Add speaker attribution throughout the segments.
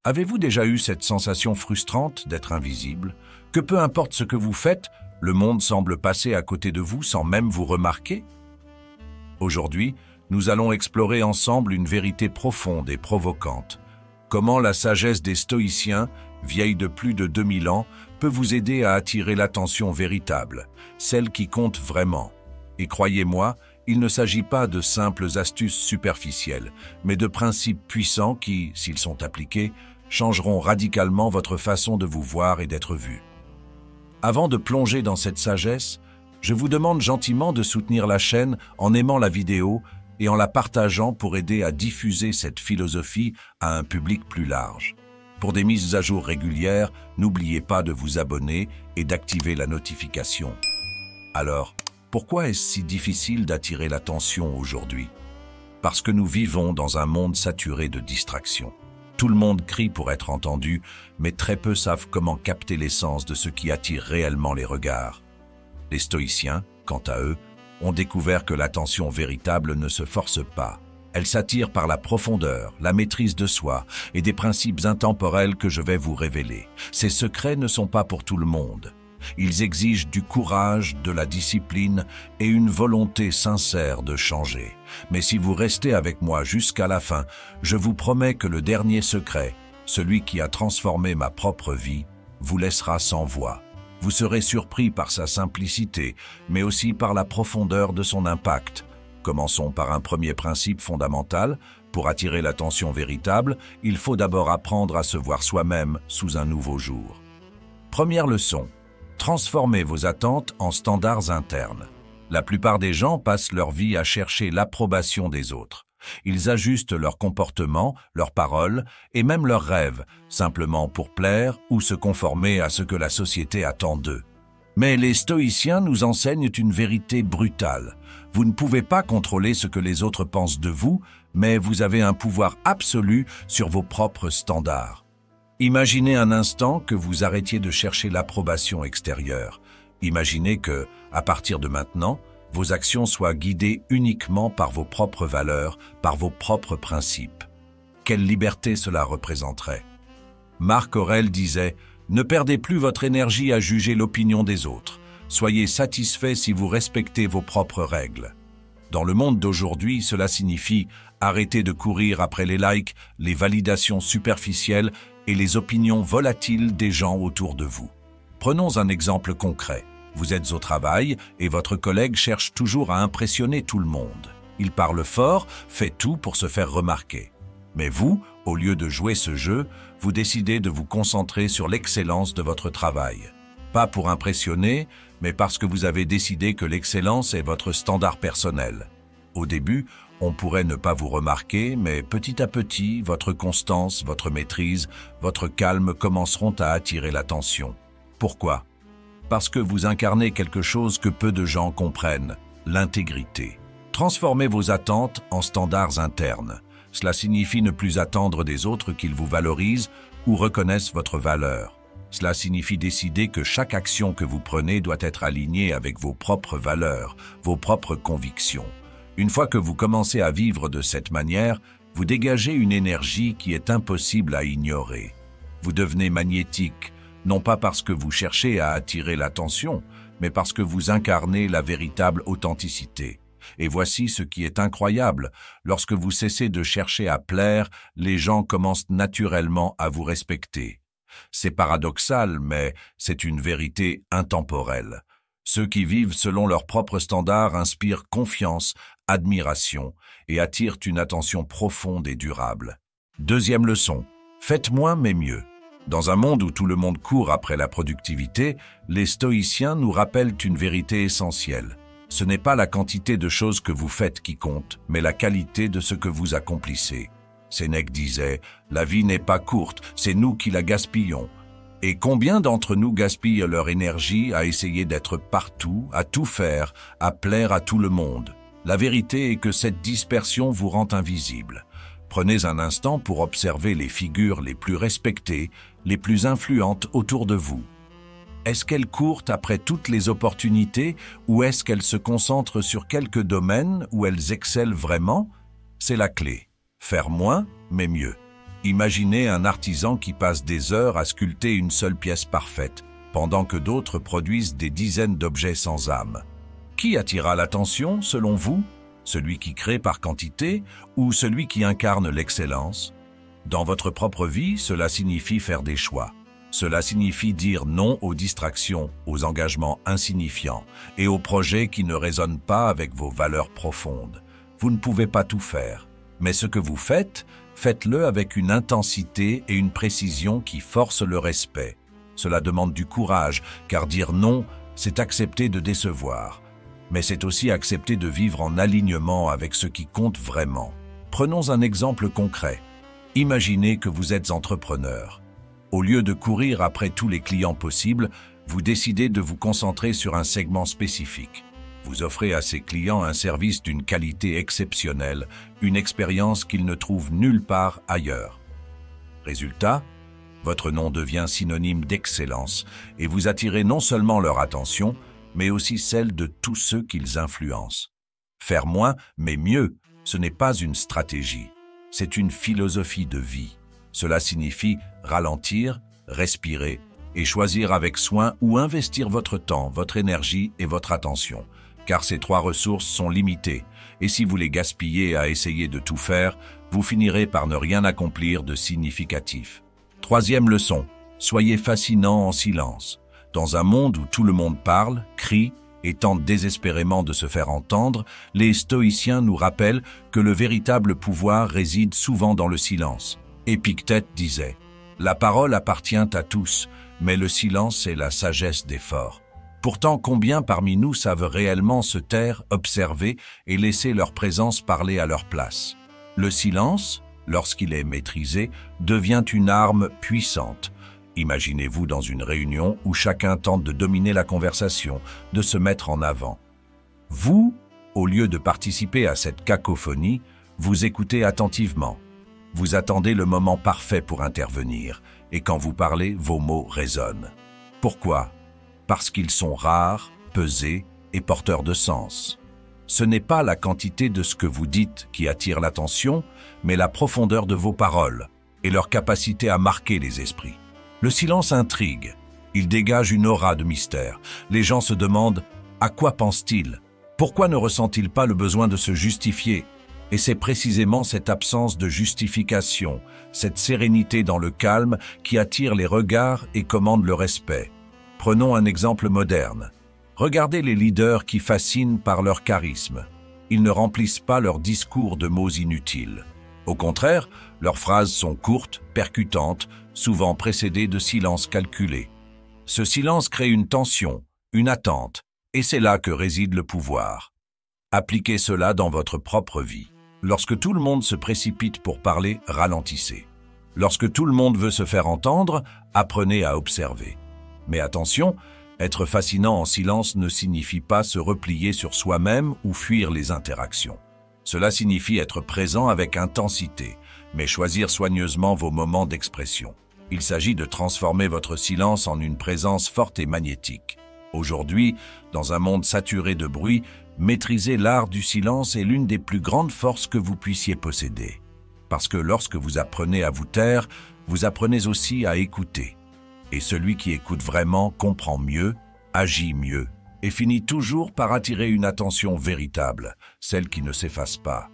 Speaker 1: Avez-vous déjà eu cette sensation frustrante d'être invisible, que peu importe ce que vous faites, le monde semble passer à côté de vous sans même vous remarquer? Aujourd'hui, nous allons explorer ensemble une vérité profonde et provocante. Comment la sagesse des stoïciens, vieille de plus de 2000 ans, peut vous aider à attirer l'attention véritable, celle qui compte vraiment. Et croyez-moi, il ne s'agit pas de simples astuces superficielles, mais de principes puissants qui, s'ils sont appliqués, changeront radicalement votre façon de vous voir et d'être vu. Avant de plonger dans cette sagesse, je vous demande gentiment de soutenir la chaîne en aimant la vidéo et en la partageant pour aider à diffuser cette philosophie à un public plus large. Pour des mises à jour régulières, n'oubliez pas de vous abonner et d'activer la notification. Alors, pourquoi est-ce si difficile d'attirer l'attention aujourd'hui? Parce que nous vivons dans un monde saturé de distractions. Tout le monde crie pour être entendu, mais très peu savent comment capter l'essence de ce qui attire réellement les regards. Les stoïciens, quant à eux, ont découvert que l'attention véritable ne se force pas. Elle s'attire par la profondeur, la maîtrise de soi et des principes intemporels que je vais vous révéler. Ces secrets ne sont pas pour tout le monde. Ils exigent du courage, de la discipline et une volonté sincère de changer. Mais si vous restez avec moi jusqu'à la fin, je vous promets que le dernier secret, celui qui a transformé ma propre vie, vous laissera sans voix. Vous serez surpris par sa simplicité, mais aussi par la profondeur de son impact. Commençons par un premier principe fondamental. Pour attirer l'attention véritable, il faut d'abord apprendre à se voir soi-même sous un nouveau jour. Première leçon. Transformez vos attentes en standards internes. La plupart des gens passent leur vie à chercher l'approbation des autres. Ils ajustent leur comportement, leurs paroles et même leurs rêves, simplement pour plaire ou se conformer à ce que la société attend d'eux. Mais les stoïciens nous enseignent une vérité brutale. Vous ne pouvez pas contrôler ce que les autres pensent de vous, mais vous avez un pouvoir absolu sur vos propres standards. Imaginez un instant que vous arrêtiez de chercher l'approbation extérieure. Imaginez que, à partir de maintenant, vos actions soient guidées uniquement par vos propres valeurs, par vos propres principes. Quelle liberté cela représenterait? Marc Aurèle disait « Ne perdez plus votre énergie à juger l'opinion des autres. Soyez satisfait si vous respectez vos propres règles. » Dans le monde d'aujourd'hui, cela signifie arrêter de courir après les likes, les validations superficielles et les opinions volatiles des gens autour de vous. Prenons un exemple concret. Vous êtes au travail et votre collègue cherche toujours à impressionner tout le monde. Il parle fort, fait tout pour se faire remarquer. Mais vous, au lieu de jouer ce jeu, vous décidez de vous concentrer sur l'excellence de votre travail. Pas pour impressionner, mais parce que vous avez décidé que l'excellence est votre standard personnel. Au début, on pourrait ne pas vous remarquer, mais petit à petit, votre constance, votre maîtrise, votre calme commenceront à attirer l'attention. Pourquoi? Parce que vous incarnez quelque chose que peu de gens comprennent, l'intégrité. Transformez vos attentes en standards internes. Cela signifie ne plus attendre des autres qu'ils vous valorisent ou reconnaissent votre valeur. Cela signifie décider que chaque action que vous prenez doit être alignée avec vos propres valeurs, vos propres convictions. Une fois que vous commencez à vivre de cette manière, vous dégagez une énergie qui est impossible à ignorer. Vous devenez magnétique, non pas parce que vous cherchez à attirer l'attention, mais parce que vous incarnez la véritable authenticité. Et voici ce qui est incroyable, lorsque vous cessez de chercher à plaire, les gens commencent naturellement à vous respecter. C'est paradoxal, mais c'est une vérité intemporelle. Ceux qui vivent selon leurs propres standards inspirent confiance, admiration et attirent une attention profonde et durable. Deuxième leçon, faites moins mais mieux. Dans un monde où tout le monde court après la productivité, les stoïciens nous rappellent une vérité essentielle. Ce n'est pas la quantité de choses que vous faites qui compte, mais la qualité de ce que vous accomplissez. Sénèque disait « La vie n'est pas courte, c'est nous qui la gaspillons ». Et combien d'entre nous gaspillent leur énergie à essayer d'être partout, à tout faire, à plaire à tout le monde? La vérité est que cette dispersion vous rend invisible. Prenez un instant pour observer les figures les plus respectées, les plus influentes autour de vous. Est-ce qu'elles courent après toutes les opportunités ou est-ce qu'elles se concentrent sur quelques domaines où elles excellent vraiment? C'est la clé. Faire moins, mais mieux. Imaginez un artisan qui passe des heures à sculpter une seule pièce parfaite, pendant que d'autres produisent des dizaines d'objets sans âme. Qui attira l'attention, selon vous? Celui qui crée par quantité ou celui qui incarne l'excellence? Dans votre propre vie, cela signifie faire des choix. Cela signifie dire non aux distractions, aux engagements insignifiants et aux projets qui ne résonnent pas avec vos valeurs profondes. Vous ne pouvez pas tout faire, mais ce que vous faites, faites-le avec une intensité et une précision qui forcent le respect. Cela demande du courage, car dire non, c'est accepter de décevoir. Mais c'est aussi accepter de vivre en alignement avec ce qui compte vraiment. Prenons un exemple concret. Imaginez que vous êtes entrepreneur. Au lieu de courir après tous les clients possibles, vous décidez de vous concentrer sur un segment spécifique. Vous offrez à ces clients un service d'une qualité exceptionnelle, une expérience qu'ils ne trouvent nulle part ailleurs. Résultat, votre nom devient synonyme d'excellence et vous attirez non seulement leur attention, mais aussi celle de tous ceux qu'ils influencent. Faire moins, mais mieux, ce n'est pas une stratégie, c'est une philosophie de vie. Cela signifie ralentir, respirer et choisir avec soin où investir votre temps, votre énergie et votre attention. Car ces trois ressources sont limitées, et si vous les gaspillez à essayer de tout faire, vous finirez par ne rien accomplir de significatif. Troisième leçon, soyez fascinant en silence. Dans un monde où tout le monde parle, crie et tente désespérément de se faire entendre, les stoïciens nous rappellent que le véritable pouvoir réside souvent dans le silence. Épictète disait « La parole appartient à tous, mais le silence est la sagesse des forts. » Pourtant, combien parmi nous savent réellement se taire, observer et laisser leur présence parler à leur place? Le silence, lorsqu'il est maîtrisé, devient une arme puissante. Imaginez-vous dans une réunion où chacun tente de dominer la conversation, de se mettre en avant. Vous, au lieu de participer à cette cacophonie, vous écoutez attentivement. Vous attendez le moment parfait pour intervenir, et quand vous parlez, vos mots résonnent. Pourquoi? Parce qu'ils sont rares, pesés et porteurs de sens. Ce n'est pas la quantité de ce que vous dites qui attire l'attention, mais la profondeur de vos paroles et leur capacité à marquer les esprits. Le silence intrigue, il dégage une aura de mystère. Les gens se demandent « à quoi pense-t-il? Pourquoi ne ressent-il pas le besoin de se justifier ?» Et c'est précisément cette absence de justification, cette sérénité dans le calme qui attire les regards et commande le respect. Prenons un exemple moderne. Regardez les leaders qui fascinent par leur charisme. Ils ne remplissent pas leur discours de mots inutiles. Au contraire, leurs phrases sont courtes, percutantes, souvent précédées de silences calculés. Ce silence crée une tension, une attente, et c'est là que réside le pouvoir. Appliquez cela dans votre propre vie. Lorsque tout le monde se précipite pour parler, ralentissez. Lorsque tout le monde veut se faire entendre, apprenez à observer. Mais attention, être fascinant en silence ne signifie pas se replier sur soi-même ou fuir les interactions. Cela signifie être présent avec intensité, mais choisir soigneusement vos moments d'expression. Il s'agit de transformer votre silence en une présence forte et magnétique. Aujourd'hui, dans un monde saturé de bruit, maîtriser l'art du silence est l'une des plus grandes forces que vous puissiez posséder. Parce que lorsque vous apprenez à vous taire, vous apprenez aussi à écouter. Et celui qui écoute vraiment comprend mieux, agit mieux, et finit toujours par attirer une attention véritable, celle qui ne s'efface pas.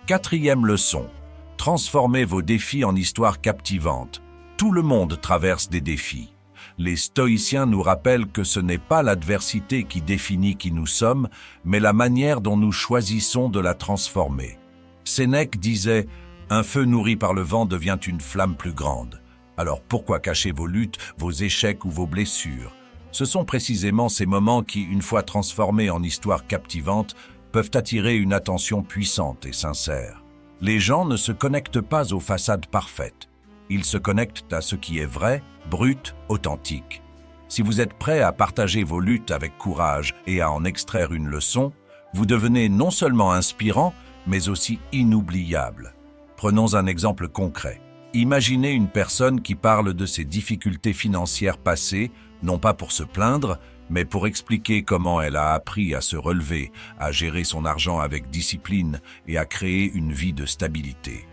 Speaker 1: Quatrième leçon, transformez vos défis en histoires captivantes. Tout le monde traverse des défis. Les stoïciens nous rappellent que ce n'est pas l'adversité qui définit qui nous sommes, mais la manière dont nous choisissons de la transformer. Sénèque disait « Un feu nourri par le vent devient une flamme plus grande ». Alors pourquoi cacher vos luttes, vos échecs ou vos blessures? Ce sont précisément ces moments qui, une fois transformés en histoires captivantes, peuvent attirer une attention puissante et sincère. Les gens ne se connectent pas aux façades parfaites. Ils se connectent à ce qui est vrai, brut, authentique. Si vous êtes prêt à partager vos luttes avec courage et à en extraire une leçon, vous devenez non seulement inspirant, mais aussi inoubliable. Prenons un exemple concret. Imaginez une personne qui parle de ses difficultés financières passées, non pas pour se plaindre, mais pour expliquer comment elle a appris à se relever, à gérer son argent avec discipline et à créer une vie de stabilité.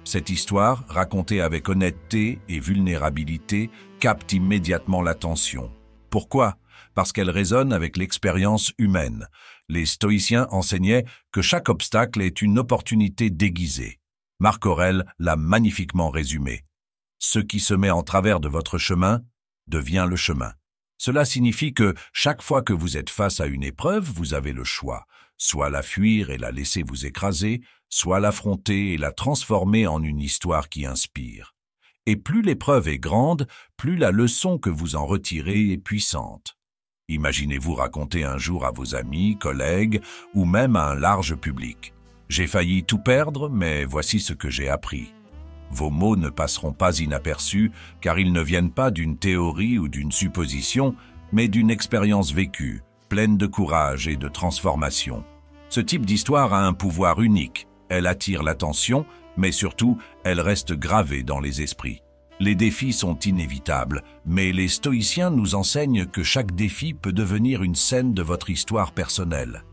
Speaker 1: Cette histoire, racontée avec honnêteté et vulnérabilité, capte immédiatement l'attention. Pourquoi? Parce qu'elle résonne avec l'expérience humaine. Les stoïciens enseignaient que chaque obstacle est une opportunité déguisée. Marc Aurèle l'a magnifiquement résumé. Ce qui se met en travers de votre chemin devient le chemin. Cela signifie que chaque fois que vous êtes face à une épreuve, vous avez le choix, soit la fuir et la laisser vous écraser, soit l'affronter et la transformer en une histoire qui inspire. Et plus l'épreuve est grande, plus la leçon que vous en retirez est puissante. Imaginez-vous raconter un jour à vos amis, collègues ou même à un large public. J'ai failli tout perdre, mais voici ce que j'ai appris. Vos mots ne passeront pas inaperçus car ils ne viennent pas d'une théorie ou d'une supposition, mais d'une expérience vécue, pleine de courage et de transformation. Ce type d'histoire a un pouvoir unique. Elle attire l'attention, mais surtout, elle reste gravée dans les esprits. Les défis sont inévitables, mais les stoïciens nous enseignent que chaque défi peut devenir une scène de votre histoire personnelle.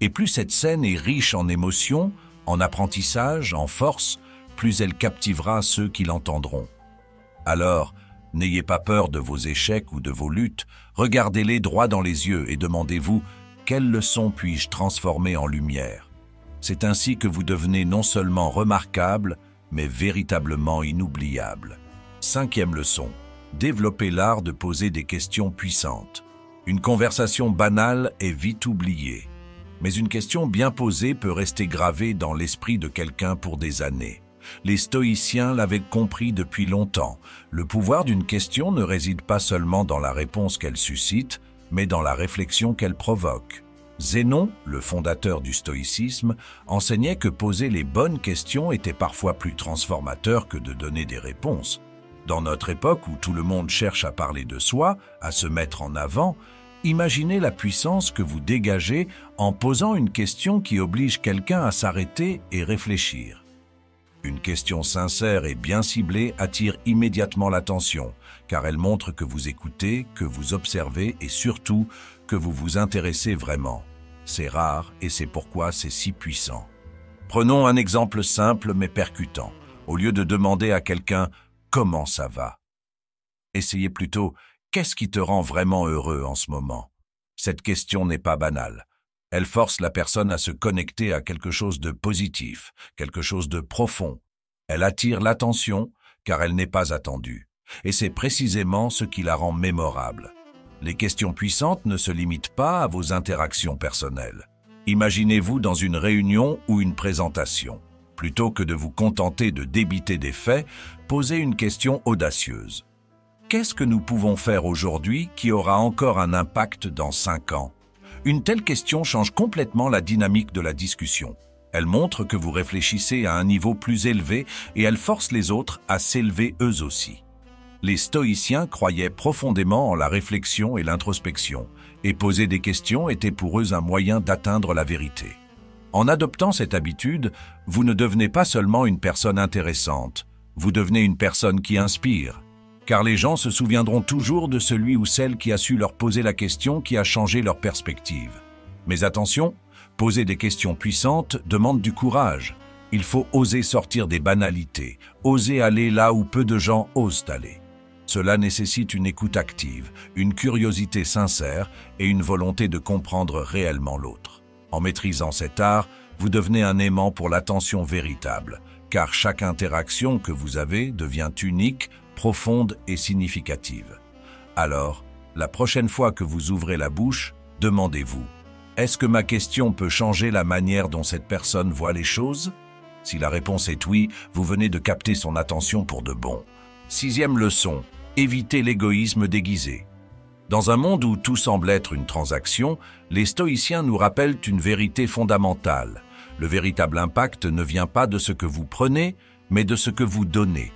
Speaker 1: Et plus cette scène est riche en émotions, en apprentissage, en force, plus elle captivera ceux qui l'entendront. Alors, n'ayez pas peur de vos échecs ou de vos luttes, regardez-les droit dans les yeux et demandez-vous « Quelle leçon puis-je transformer en lumière ?» C'est ainsi que vous devenez non seulement remarquable, mais véritablement inoubliable. 5e leçon. Développez l'art de poser des questions puissantes. Une conversation banale est vite oubliée, mais une question bien posée peut rester gravée dans l'esprit de quelqu'un pour des années. Les stoïciens l'avaient compris depuis longtemps. Le pouvoir d'une question ne réside pas seulement dans la réponse qu'elle suscite, mais dans la réflexion qu'elle provoque. Zénon, le fondateur du stoïcisme, enseignait que poser les bonnes questions était parfois plus transformateur que de donner des réponses. Dans notre époque où tout le monde cherche à parler de soi, à se mettre en avant, imaginez la puissance que vous dégagez en posant une question qui oblige quelqu'un à s'arrêter et réfléchir. Une question sincère et bien ciblée attire immédiatement l'attention, car elle montre que vous écoutez, que vous observez et surtout que vous vous intéressez vraiment. C'est rare et c'est pourquoi c'est si puissant. Prenons un exemple simple mais percutant. Au lieu de demander à quelqu'un « Comment ça va ?», essayez plutôt « Qu'est-ce qui te rend vraiment heureux en ce moment ?» Cette question n'est pas banale. Elle force la personne à se connecter à quelque chose de positif, quelque chose de profond. Elle attire l'attention car elle n'est pas attendue. Et c'est précisément ce qui la rend mémorable. Les questions puissantes ne se limitent pas à vos interactions personnelles. Imaginez-vous dans une réunion ou une présentation. Plutôt que de vous contenter de débiter des faits, posez une question audacieuse. Qu'est-ce que nous pouvons faire aujourd'hui qui aura encore un impact dans 5 ans ? Une telle question change complètement la dynamique de la discussion. Elle montre que vous réfléchissez à un niveau plus élevé et elle force les autres à s'élever eux aussi. Les stoïciens croyaient profondément en la réflexion et l'introspection, et poser des questions était pour eux un moyen d'atteindre la vérité. En adoptant cette habitude, vous ne devenez pas seulement une personne intéressante, vous devenez une personne qui inspire. Car les gens se souviendront toujours de celui ou celle qui a su leur poser la question qui a changé leur perspective. Mais attention, poser des questions puissantes demande du courage. Il faut oser sortir des banalités, oser aller là où peu de gens osent aller. Cela nécessite une écoute active, une curiosité sincère et une volonté de comprendre réellement l'autre. En maîtrisant cet art, vous devenez un aimant pour l'attention véritable, car chaque interaction que vous avez devient unique, profonde et significative. Alors, la prochaine fois que vous ouvrez la bouche, demandez-vous « Est-ce que ma question peut changer la manière dont cette personne voit les choses ?» Si la réponse est oui, vous venez de capter son attention pour de bon. 6e leçon, évitez l'égoïsme déguisé. Dans un monde où tout semble être une transaction, les stoïciens nous rappellent une vérité fondamentale. Le véritable impact ne vient pas de ce que vous prenez, mais de ce que vous donnez.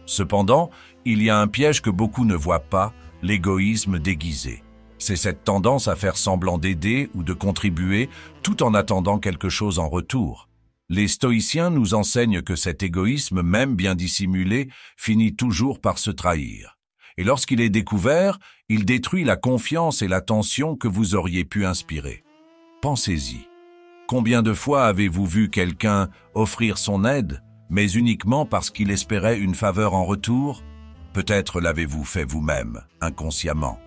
Speaker 1: Cependant, il y a un piège que beaucoup ne voient pas, l'égoïsme déguisé. C'est cette tendance à faire semblant d'aider ou de contribuer tout en attendant quelque chose en retour. Les stoïciens nous enseignent que cet égoïsme, même bien dissimulé, finit toujours par se trahir. Et lorsqu'il est découvert, il détruit la confiance et l'attention que vous auriez pu inspirer. Pensez-y. Combien de fois avez-vous vu quelqu'un offrir son aide, mais uniquement parce qu'il espérait une faveur en retour? Peut-être l'avez-vous fait vous-même, inconsciemment.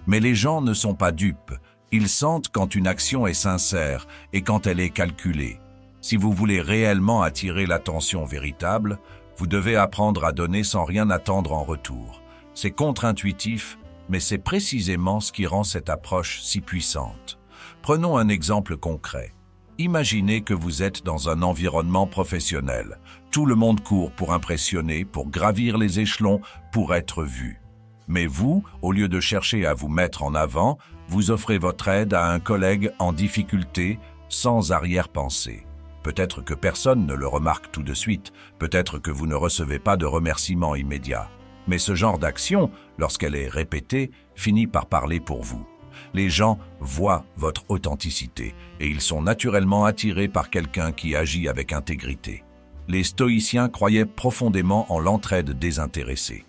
Speaker 1: Mais les gens ne sont pas dupes. Ils sentent quand une action est sincère et quand elle est calculée. Si vous voulez réellement attirer l'attention véritable, vous devez apprendre à donner sans rien attendre en retour. C'est contre-intuitif, mais c'est précisément ce qui rend cette approche si puissante. Prenons un exemple concret. Imaginez que vous êtes dans un environnement professionnel. Tout le monde court pour impressionner, pour gravir les échelons, pour être vu. Mais vous, au lieu de chercher à vous mettre en avant, vous offrez votre aide à un collègue en difficulté, sans arrière-pensée. Peut-être que personne ne le remarque tout de suite, peut-être que vous ne recevez pas de remerciement immédiat. Mais ce genre d'action, lorsqu'elle est répétée, finit par parler pour vous. Les gens voient votre authenticité et ils sont naturellement attirés par quelqu'un qui agit avec intégrité. Les stoïciens croyaient profondément en l'entraide désintéressée.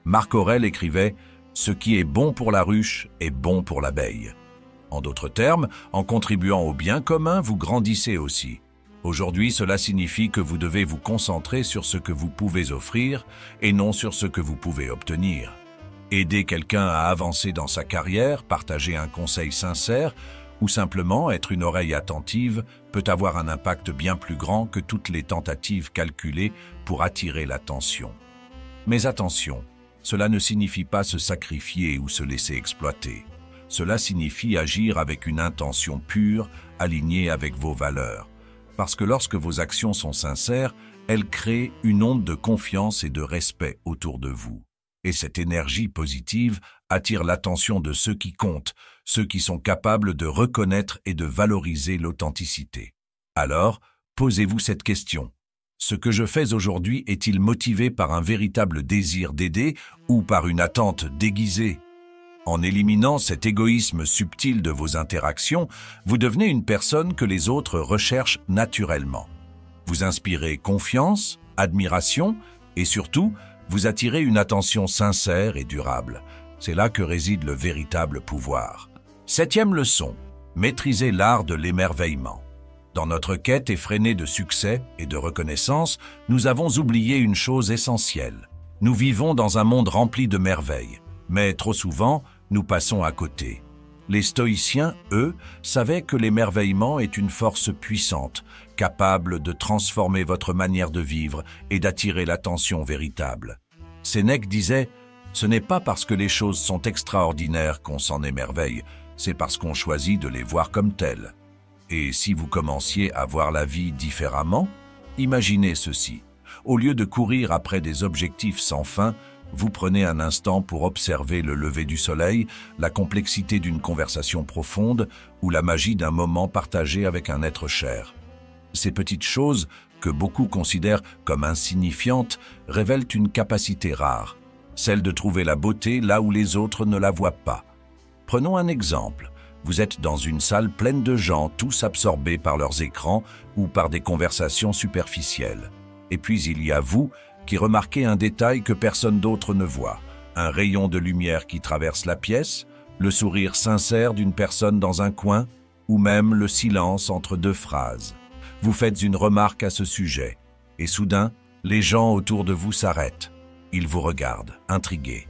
Speaker 1: Marc Aurèle écrivait « Ce qui est bon pour la ruche est bon pour l'abeille ». En d'autres termes, en contribuant au bien commun, vous grandissez aussi. Aujourd'hui, cela signifie que vous devez vous concentrer sur ce que vous pouvez offrir et non sur ce que vous pouvez obtenir. Aider quelqu'un à avancer dans sa carrière, partager un conseil sincère ou simplement être une oreille attentive peut avoir un impact bien plus grand que toutes les tentatives calculées pour attirer l'attention. Mais attention, cela ne signifie pas se sacrifier ou se laisser exploiter. Cela signifie agir avec une intention pure, alignée avec vos valeurs. Parce que lorsque vos actions sont sincères, elles créent une onde de confiance et de respect autour de vous. Et cette énergie positive attire l'attention de ceux qui comptent, ceux qui sont capables de reconnaître et de valoriser l'authenticité. Alors, posez-vous cette question. Ce que je fais aujourd'hui est-il motivé par un véritable désir d'aider ou par une attente déguisée? En éliminant cet égoïsme subtil de vos interactions, vous devenez une personne que les autres recherchent naturellement. Vous inspirez confiance, admiration et surtout, vous attirez une attention sincère et durable. C'est là que réside le véritable pouvoir. 7e leçon, maîtriser l'art de l'émerveillement. Dans notre quête effrénée de succès et de reconnaissance, nous avons oublié une chose essentielle. Nous vivons dans un monde rempli de merveilles, mais trop souvent, nous passons à côté. Les stoïciens, eux, savaient que l'émerveillement est une force puissante, capable de transformer votre manière de vivre et d'attirer l'attention véritable. Sénèque disait « Ce n'est pas parce que les choses sont extraordinaires qu'on s'en émerveille, c'est parce qu'on choisit de les voir comme telles. » Et si vous commenciez à voir la vie différemment, imaginez ceci. Au lieu de courir après des objectifs sans fin, vous prenez un instant pour observer le lever du soleil, la complexité d'une conversation profonde ou la magie d'un moment partagé avec un être cher. Ces petites choses, que beaucoup considèrent comme insignifiantes, révèlent une capacité rare, celle de trouver la beauté là où les autres ne la voient pas. Prenons un exemple. Vous êtes dans une salle pleine de gens, tous absorbés par leurs écrans ou par des conversations superficielles. Et puis il y a vous, qui remarquez un détail que personne d'autre ne voit, un rayon de lumière qui traverse la pièce, le sourire sincère d'une personne dans un coin, ou même le silence entre deux phrases. Vous faites une remarque à ce sujet, et soudain, les gens autour de vous s'arrêtent. Ils vous regardent, intrigués.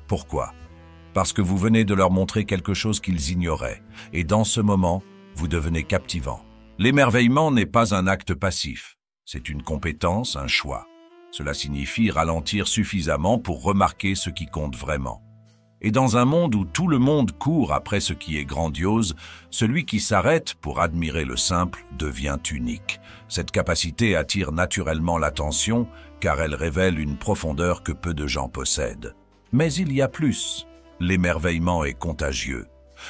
Speaker 1: Pourquoi? Parce que vous venez de leur montrer quelque chose qu'ils ignoraient, et dans ce moment, vous devenez captivant. L'émerveillement n'est pas un acte passif, c'est une compétence, un choix. Cela signifie ralentir suffisamment pour remarquer ce qui compte vraiment. Et dans un monde où tout le monde court après ce qui est grandiose, celui qui s'arrête pour admirer le simple devient unique. Cette capacité attire naturellement l'attention car elle révèle une profondeur que peu de gens possèdent. Mais il y a plus. L'émerveillement est contagieux.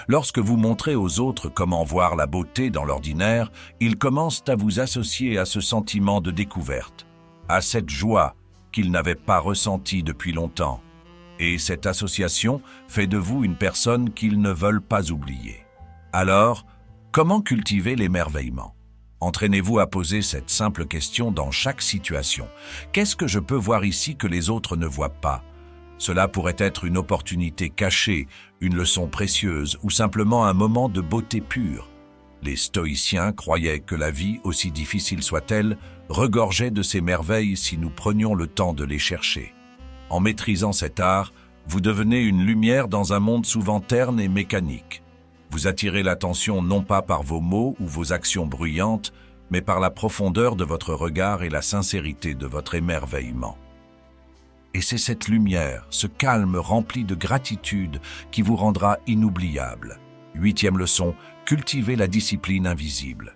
Speaker 1: Lorsque vous montrez aux autres comment voir la beauté dans l'ordinaire, ils commencent à vous associer à ce sentiment de découverte, à cette joie qu'ils n'avaient pas ressentie depuis longtemps. Et cette association fait de vous une personne qu'ils ne veulent pas oublier. Alors, comment cultiver l'émerveillement? Entraînez-vous à poser cette simple question dans chaque situation. Qu'est-ce que je peux voir ici que les autres ne voient pas? Cela pourrait être une opportunité cachée, une leçon précieuse ou simplement un moment de beauté pure. Les stoïciens croyaient que la vie, aussi difficile soit-elle, regorgeait de ses merveilles si nous prenions le temps de les chercher. En maîtrisant cet art, vous devenez une lumière dans un monde souvent terne et mécanique. Vous attirez l'attention non pas par vos mots ou vos actions bruyantes, mais par la profondeur de votre regard et la sincérité de votre émerveillement. Et c'est cette lumière, ce calme rempli de gratitude qui vous rendra inoubliable. 8e leçon, cultivez la discipline invisible.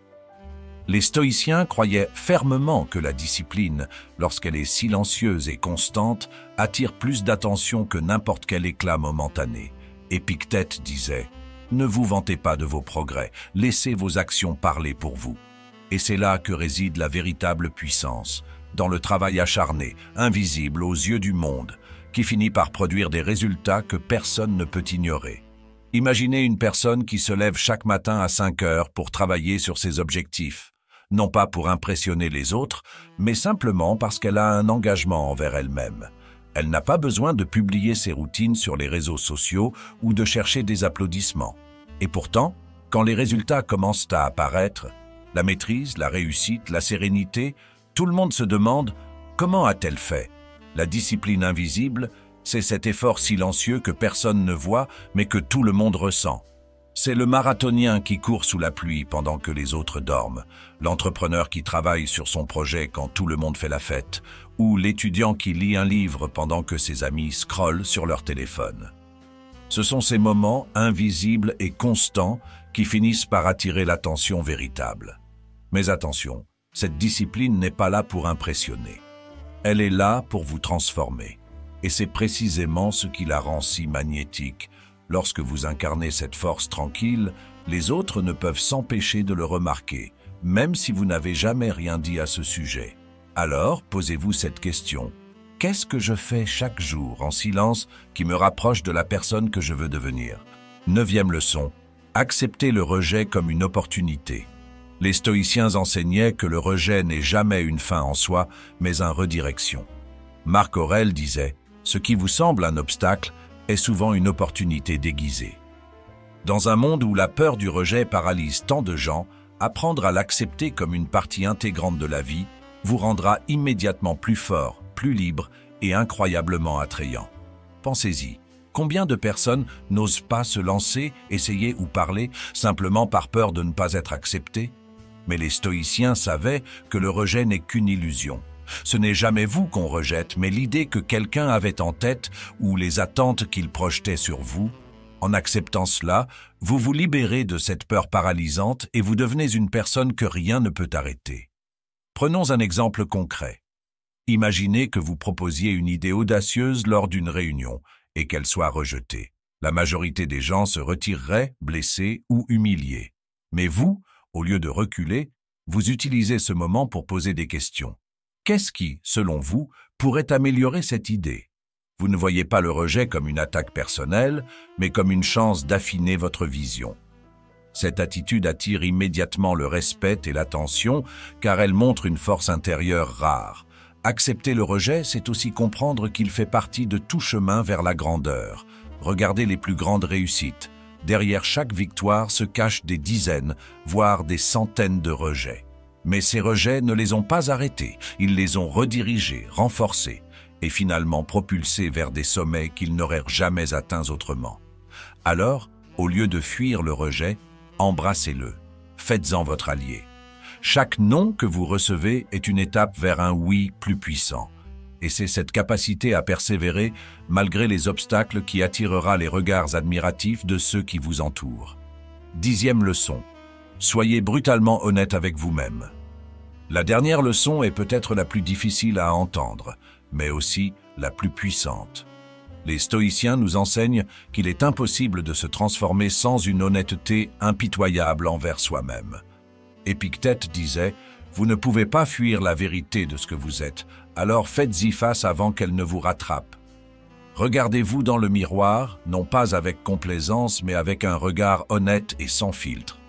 Speaker 1: Les stoïciens croyaient fermement que la discipline, lorsqu'elle est silencieuse et constante, attire plus d'attention que n'importe quel éclat momentané. Épictète disait « Ne vous vantez pas de vos progrès, laissez vos actions parler pour vous ». Et c'est là que réside la véritable puissance, dans le travail acharné, invisible aux yeux du monde, qui finit par produire des résultats que personne ne peut ignorer. Imaginez une personne qui se lève chaque matin à 5 heures pour travailler sur ses objectifs, non pas pour impressionner les autres, mais simplement parce qu'elle a un engagement envers elle-même. Elle n'a pas besoin de publier ses routines sur les réseaux sociaux ou de chercher des applaudissements. Et pourtant, quand les résultats commencent à apparaître, la maîtrise, la réussite, la sérénité, tout le monde se demande « Comment a-t-elle fait ?» La discipline invisible, c'est cet effort silencieux que personne ne voit, mais que tout le monde ressent. C'est le marathonien qui court sous la pluie pendant que les autres dorment, l'entrepreneur qui travaille sur son projet quand tout le monde fait la fête, ou l'étudiant qui lit un livre pendant que ses amis scrollent sur leur téléphone. Ce sont ces moments invisibles et constants qui finissent par attirer l'attention véritable. Mais attention, cette discipline n'est pas là pour impressionner. Elle est là pour vous transformer. Et c'est précisément ce qui la rend si magnétique. Lorsque vous incarnez cette force tranquille, les autres ne peuvent s'empêcher de le remarquer, même si vous n'avez jamais rien dit à ce sujet. Alors, posez-vous cette question. Qu'est-ce que je fais chaque jour en silence qui me rapproche de la personne que je veux devenir? 9e leçon. Acceptez le rejet comme une opportunité. Les stoïciens enseignaient que le rejet n'est jamais une fin en soi, mais une redirection. Marc Aurèle disait « Ce qui vous semble un obstacle est souvent une opportunité déguisée ». Dans un monde où la peur du rejet paralyse tant de gens, apprendre à l'accepter comme une partie intégrante de la vie vous rendra immédiatement plus fort, plus libre et incroyablement attrayant. Pensez-y, combien de personnes n'osent pas se lancer, essayer ou parler simplement par peur de ne pas être acceptées? Mais les stoïciens savaient que le rejet n'est qu'une illusion. Ce n'est jamais vous qu'on rejette, mais l'idée que quelqu'un avait en tête ou les attentes qu'il projetait sur vous. En acceptant cela, vous vous libérez de cette peur paralysante et vous devenez une personne que rien ne peut arrêter. Prenons un exemple concret. Imaginez que vous proposiez une idée audacieuse lors d'une réunion et qu'elle soit rejetée. La majorité des gens se retireraient, blessés ou humiliés. Mais vous, au lieu de reculer, vous utilisez ce moment pour poser des questions. Qu'est-ce qui, selon vous, pourrait améliorer cette idée? Vous ne voyez pas le rejet comme une attaque personnelle, mais comme une chance d'affiner votre vision. Cette attitude attire immédiatement le respect et l'attention, car elle montre une force intérieure rare. Accepter le rejet, c'est aussi comprendre qu'il fait partie de tout chemin vers la grandeur. Regardez les plus grandes réussites. Derrière chaque victoire se cachent des dizaines, voire des centaines de rejets. Mais ces rejets ne les ont pas arrêtés, ils les ont redirigés, renforcés et finalement propulsés vers des sommets qu'ils n'auraient jamais atteints autrement. Alors, au lieu de fuir le rejet, embrassez-le, faites-en votre allié. Chaque non que vous recevez est une étape vers un oui plus puissant. Et c'est cette capacité à persévérer, malgré les obstacles, qui attirera les regards admiratifs de ceux qui vous entourent. 10e leçon. Soyez brutalement honnête avec vous-même. La dernière leçon est peut-être la plus difficile à entendre, mais aussi la plus puissante. Les stoïciens nous enseignent qu'il est impossible de se transformer sans une honnêteté impitoyable envers soi-même. Épictète disait « Vous ne pouvez pas fuir la vérité de ce que vous êtes, alors faites-y face avant qu'elle ne vous rattrape. Regardez-vous dans le miroir, non pas avec complaisance, mais avec un regard honnête et sans filtre.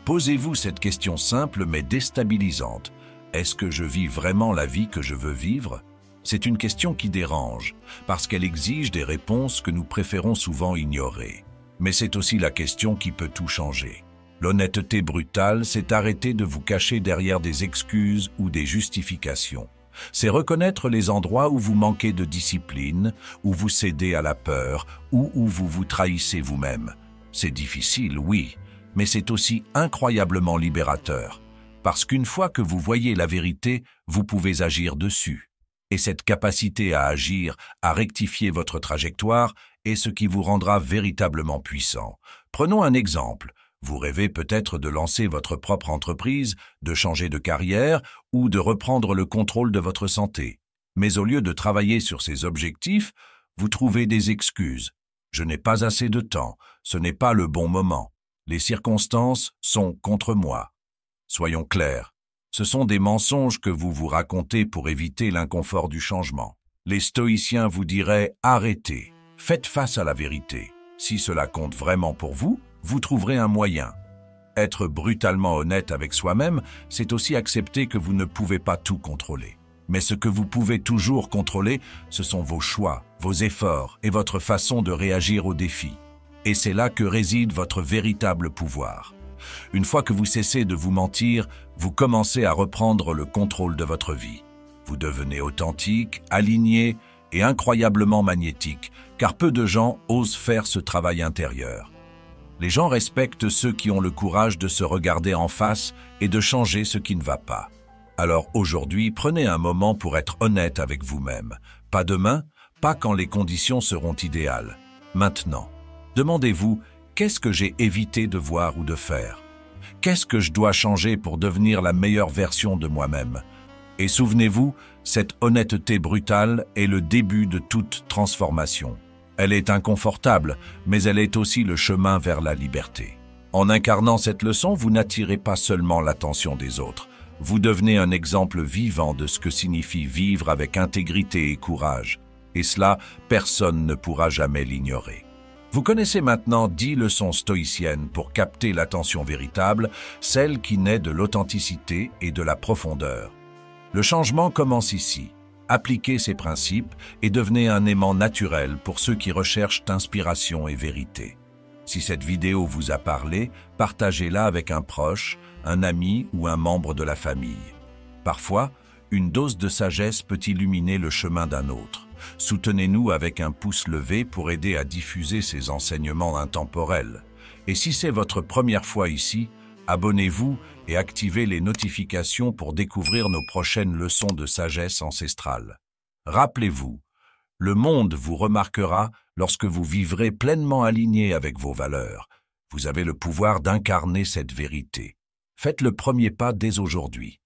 Speaker 1: Posez-vous cette question simple mais déstabilisante. Est-ce que je vis vraiment la vie que je veux vivre? C'est une question qui dérange, parce qu'elle exige des réponses que nous préférons souvent ignorer. Mais c'est aussi la question qui peut tout changer. L'honnêteté brutale, c'est arrêter de vous cacher derrière des excuses ou des justifications. C'est reconnaître les endroits où vous manquez de discipline, où vous cédez à la peur, ou où vous vous trahissez vous-même. C'est difficile, oui, mais c'est aussi incroyablement libérateur. Parce qu'une fois que vous voyez la vérité, vous pouvez agir dessus. Et cette capacité à agir, à rectifier votre trajectoire, est ce qui vous rendra véritablement puissant. Prenons un exemple. Vous rêvez peut-être de lancer votre propre entreprise, de changer de carrière ou de reprendre le contrôle de votre santé. Mais au lieu de travailler sur ces objectifs, vous trouvez des excuses. Je n'ai pas assez de temps, ce n'est pas le bon moment. Les circonstances sont contre moi. Soyons clairs, ce sont des mensonges que vous vous racontez pour éviter l'inconfort du changement. Les stoïciens vous diraient « arrêtez, faites face à la vérité ». Si cela compte vraiment pour vous, vous trouverez un moyen. Être brutalement honnête avec soi-même, c'est aussi accepter que vous ne pouvez pas tout contrôler. Mais ce que vous pouvez toujours contrôler, ce sont vos choix, vos efforts et votre façon de réagir aux défis. Et c'est là que réside votre véritable pouvoir. Une fois que vous cessez de vous mentir, vous commencez à reprendre le contrôle de votre vie. Vous devenez authentique, aligné et incroyablement magnétique, car peu de gens osent faire ce travail intérieur. Les gens respectent ceux qui ont le courage de se regarder en face et de changer ce qui ne va pas. Alors aujourd'hui, prenez un moment pour être honnête avec vous-même. Pas demain, pas quand les conditions seront idéales. Maintenant, demandez-vous, qu'est-ce que j'ai évité de voir ou de faire? Qu'est-ce que je dois changer pour devenir la meilleure version de moi-même? Et souvenez-vous, cette honnêteté brutale est le début de toute transformation. Elle est inconfortable, mais elle est aussi le chemin vers la liberté. En incarnant cette leçon, vous n'attirez pas seulement l'attention des autres. Vous devenez un exemple vivant de ce que signifie vivre avec intégrité et courage. Et cela, personne ne pourra jamais l'ignorer. Vous connaissez maintenant 10 leçons stoïciennes pour capter l'attention véritable, celle qui naît de l'authenticité et de la profondeur. Le changement commence ici. Appliquez ces principes et devenez un aimant naturel pour ceux qui recherchent inspiration et vérité. Si cette vidéo vous a parlé, partagez-la avec un proche, un ami ou un membre de la famille. Parfois, une dose de sagesse peut illuminer le chemin d'un autre. Soutenez-nous avec un pouce levé pour aider à diffuser ces enseignements intemporels. Et si c'est votre première fois ici, abonnez-vous et activez les notifications pour découvrir nos prochaines leçons de sagesse ancestrale. Rappelez-vous, le monde vous remarquera lorsque vous vivrez pleinement aligné avec vos valeurs. Vous avez le pouvoir d'incarner cette vérité. Faites le premier pas dès aujourd'hui.